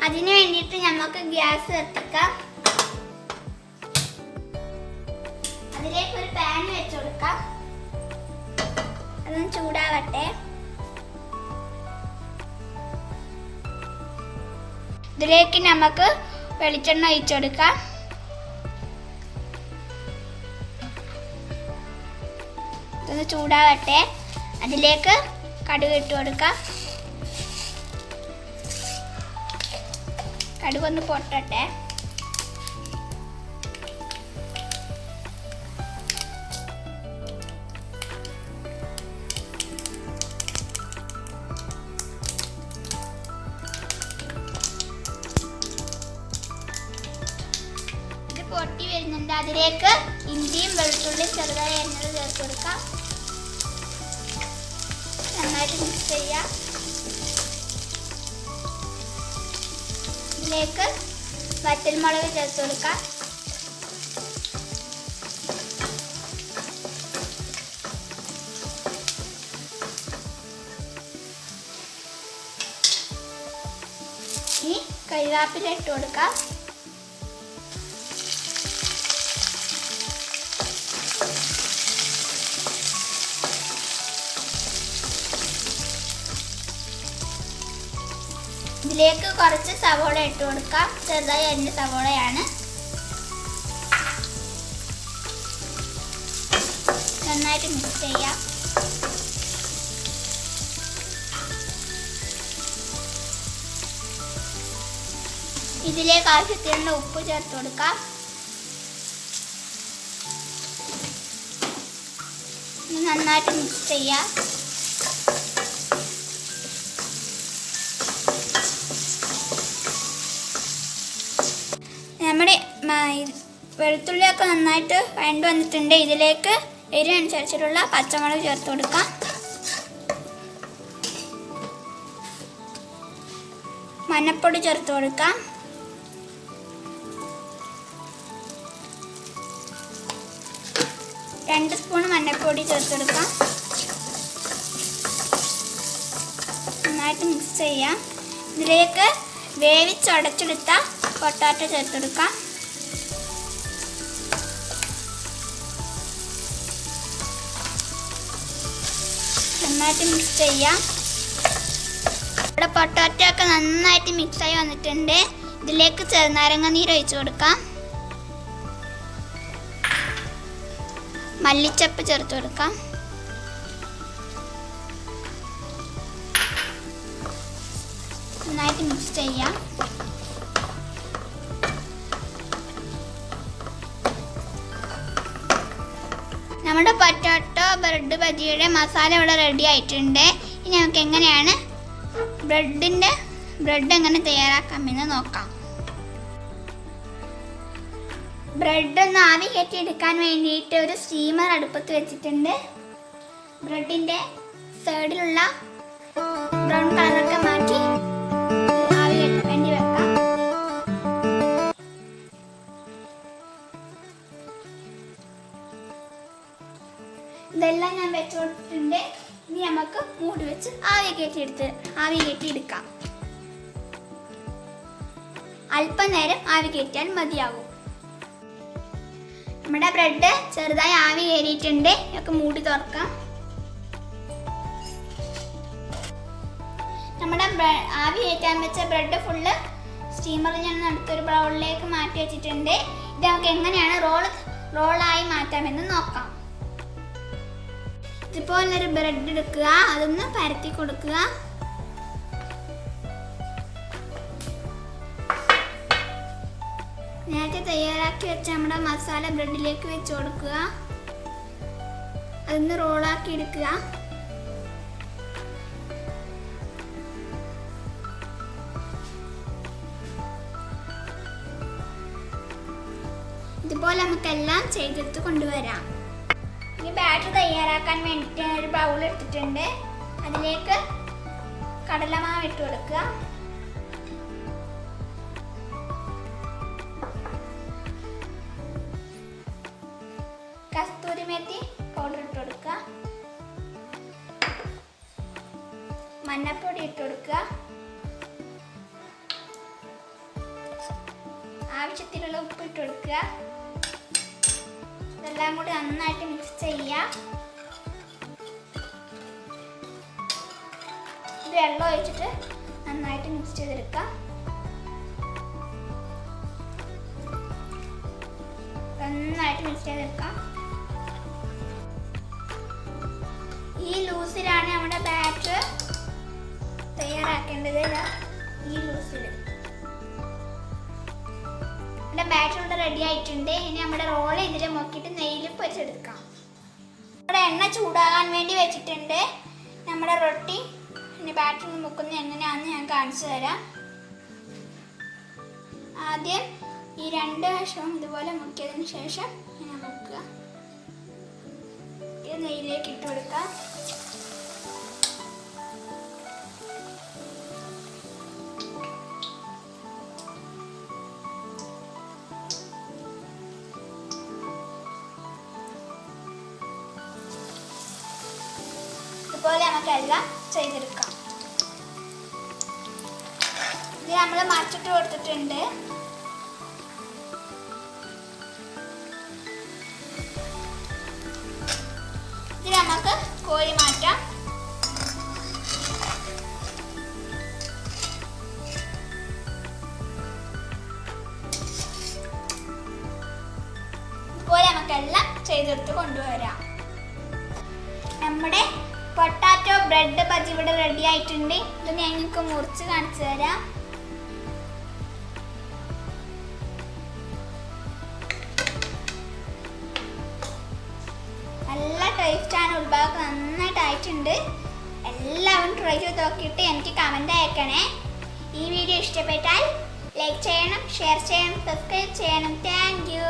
അതിനു വേണ്ടിയിട്ട് നമുക്ക് ഗ്യാസ് കത്തിക്കാം. അതിലേക്ക് ഒരു പാൻ വെച്ച് കൊടുക്കാം. അതൊന്ന് ചൂടാവട്ടെ. ഇതിലേക്ക് നമുക്ക് വെളിച്ചെണ്ണ ഒഴിച്ചു കൊടുക്കാം. ഇതൊന്ന് ചൂടാവട്ടെ. അതിലേക്ക് കടുക് ഇട്ട് കൊടുക്കാം. കടുകൊന്ന് പൊട്ടട്ടെ. ഇത് പൊട്ടി വരുന്നുണ്ട്. അതിലേക്ക് ഇഞ്ചിയും വെളുത്തുള്ളിയും ചെറുതായി അരിഞ്ഞത് ചേർത്ത് കൊടുക്കാം. നന്നായിട്ട് മിക്സ് ചെയ്യാം. ഇതിലേക്ക് വറ്റൽമുളക് ചേർത്ത് കൊടുക്കാം. ഇനി കറിവേപ്പില ഇട്ട് കൊടുക്കാം. ഇതിലേക്ക് കുറച്ച് സവോള ഇട്ട് കൊടുക്കാം. ചെറുതായി അരിഞ്ഞ സവോളയാണ്. നന്നായിട്ട് മിക്സ് ചെയ്യാം. ഇതിലേക്ക് ആവശ്യത്തിനുള്ള ഉപ്പ് ചേർത്ത് കൊടുക്കാം. നന്നായിട്ട് മിക്സ് ചെയ്യാം. നമ്മുടെ വെളുത്തുള്ളിയൊക്കെ നന്നായിട്ട് വഴണ്ട് വന്നിട്ടുണ്ട്. ഇതിലേക്ക് എരിവനുസരിച്ചിട്ടുള്ള പച്ചമുളക് ചേർത്ത് കൊടുക്കാം. മഞ്ഞൾപ്പൊടി ചേർത്ത് കൊടുക്കാം. രണ്ട് സ്പൂൺ മഞ്ഞൾപ്പൊടി ചേർത്ത് കൊടുക്കാം. നന്നായിട്ട് മിക്സ് ചെയ്യാം. ഇതിലേക്ക് വേവിച്ചുടച്ചെടുത്ത പൊട്ടാറ്റോ ചേർത്ത് കൊടുക്കാം. നന്നായിട്ട് മിക്സ് ചെയ്യാം. ഇവിടെ പൊട്ടാറ്റോ ഒക്കെ നന്നായിട്ട് മിക്സായി വന്നിട്ടുണ്ട്. ഇതിലേക്ക് ചെറുനാരങ്ങ നീര് ഒഴിച്ചു കൊടുക്കാം. മല്ലിച്ചപ്പ് ചേർത്ത് കൊടുക്കാം. നന്നായിട്ട് മിക്സ് ചെയ്യാം. നമ്മുടെ പൊട്ടാറ്റോ ബ്രെഡ് ബജിയുടെ മസാല ഇവിടെ റെഡി ആയിട്ടുണ്ട്. ഇനി നമുക്ക് എങ്ങനെയാണ് ബ്രെഡ് എങ്ങനെ തയ്യാറാക്കാമെന്ന് നോക്കാം. ബ്രെഡ് ഒന്ന് ആവി കയറ്റി എടുക്കാൻ വേണ്ടിയിട്ട് ഒരു സ്റ്റീമർ അടുപ്പത്ത് വെച്ചിട്ടുണ്ട്. ബ്രെഡിൻ്റെ സൈഡിലുള്ള ബ്രൗൺ കളറൊക്കെ മാറ്റി ആവി കയറ്റാൻ വേണ്ടി വെക്കാം. ഇതെല്ലാം ഞാൻ വെച്ച് കൊടുത്തിട്ടുണ്ട്. ഇനി നമുക്ക് മൂടി വെച്ച് ആവി കയറ്റിയെടുക്കാം. അല്പനേരം ആവി കയറ്റിയാൽ മതിയാകും. നമ്മുടെ ബ്രെഡ് ചെറുതായി ആവി കയറിയിട്ടുണ്ട്. നമുക്ക് മൂടി തുറക്കാം. നമ്മുടെ ആവി കയറ്റാൻ വെച്ച ബ്രെഡ് ഫുള്ള് സ്റ്റീമറിൽ ഞാൻ അടുത്തൊരു ബൗളിലേക്ക് മാറ്റി വെച്ചിട്ടുണ്ട്. ഇത് നമുക്ക് എങ്ങനെയാണ് റോളായി മാറ്റാമെന്ന് നോക്കാം. ഇതുപോലൊരു ബ്രെഡ് എടുക്കുക. അതൊന്ന് പരത്തി കൊടുക്കുക. നേരത്തെ തയ്യാറാക്കി വെച്ച നമ്മുടെ മസാല ബ്രെഡിലേക്ക് വെച്ച് കൊടുക്കുക. അതൊന്ന് റോളാക്കി എടുക്കുക. ഇതുപോലെ നമുക്കെല്ലാം ചെയ്തെടുത്ത് കൊണ്ടുവരാം. ഈ ബാറ്റർ തയ്യാറാക്കാൻ വേണ്ടിയിട്ട് ഒരു ബൗൾ എടുത്തിട്ടുണ്ട്. അതിലേക്ക് കടലമാവ് ഇട്ട് കൊടുക്കുക. കസ്തൂരി മേത്തി പൗഡർ ഇട്ട് കൊടുക്കുക. മഞ്ഞൾപ്പൊടി ഇട്ട് കൊടുക്കുക. ആവശ്യത്തിനുള്ള ഉപ്പ് ഇട്ട് കൊടുക്കുക. ഇതെല്ലാം കൂടി നന്നായിട്ട് മിക്സ് ചെയ്യുക. ഇത് വെള്ളം ഒഴിച്ചിട്ട് നന്നായിട്ട് മിക്സ് ചെയ്തെടുക്കുക. നന്നായിട്ട് മിക്സ് ചെയ്തെടുക്കാം. ഈ ലൂസിലാണ് നമ്മുടെ ബാറ്റർ തയ്യാറാക്കേണ്ടത്. ഈ ലൂസിൽ നമ്മുടെ ബാറ്റർ ഇവിടെ റെഡി ആയിട്ടുണ്ട്. ഇനി നമ്മുടെ റോൾ ഇതിൽ മുക്കിയിട്ട് നെയ്യിൽ പൊരിച്ചെടുക്കാം. നമ്മുടെ എണ്ണ ചൂടാകാൻ വേണ്ടി വെച്ചിട്ടുണ്ട്. നമ്മുടെ റൊട്ടി ഇനി ബാറ്റർ മുക്കുന്നത് എങ്ങനെയാണെന്ന് ഞാൻ കാണിച്ചു തരാം. ആദ്യം ഈ 2 വശവും ഇതുപോലെ മുക്കിയതിന് ശേഷം ഇങ്ങനെ മുക്കുക. ഇത് നെയ്യിലേക്ക് ഇട്ട് കൊടുക്കുക. ഇതുപോലെ നമുക്കെല്ലാം ചെയ്തെടുക്കാം. ഇത് നമ്മൾ മറിച്ചിട്ട് കൊടുത്തിട്ടുണ്ട്. നമുക്ക് കോരി മാറ്റാം. ഇതുപോലെ നമുക്കെല്ലാം ചെയ്തെടുത്ത് കൊണ്ടുവരാം. നമ്മുടെ പൊട്ടാറ്റോ ബ്രെഡ് ബജി ഇവിടെ റെഡി ആയിട്ടുണ്ട്. ഇത് ഞങ്ങൾക്ക് മുറിച്ച് കാണിച്ചു തരാം. നല്ല ടേസ്റ്റാണ്. ഉൾഭാഗം നന്നായിട്ടായിട്ടുണ്ട്. എല്ലാവരും ട്രൈ ചെയ്ത് നോക്കിയിട്ട് എനിക്ക് കമൻറ്റ് അയക്കണേ. ഈ വീഡിയോ ഇഷ്ടപ്പെട്ടാൽ ലൈക്ക് ചെയ്യണം, ഷെയർ ചെയ്യണം, സബ്സ്ക്രൈബ് ചെയ്യണം. Thank you.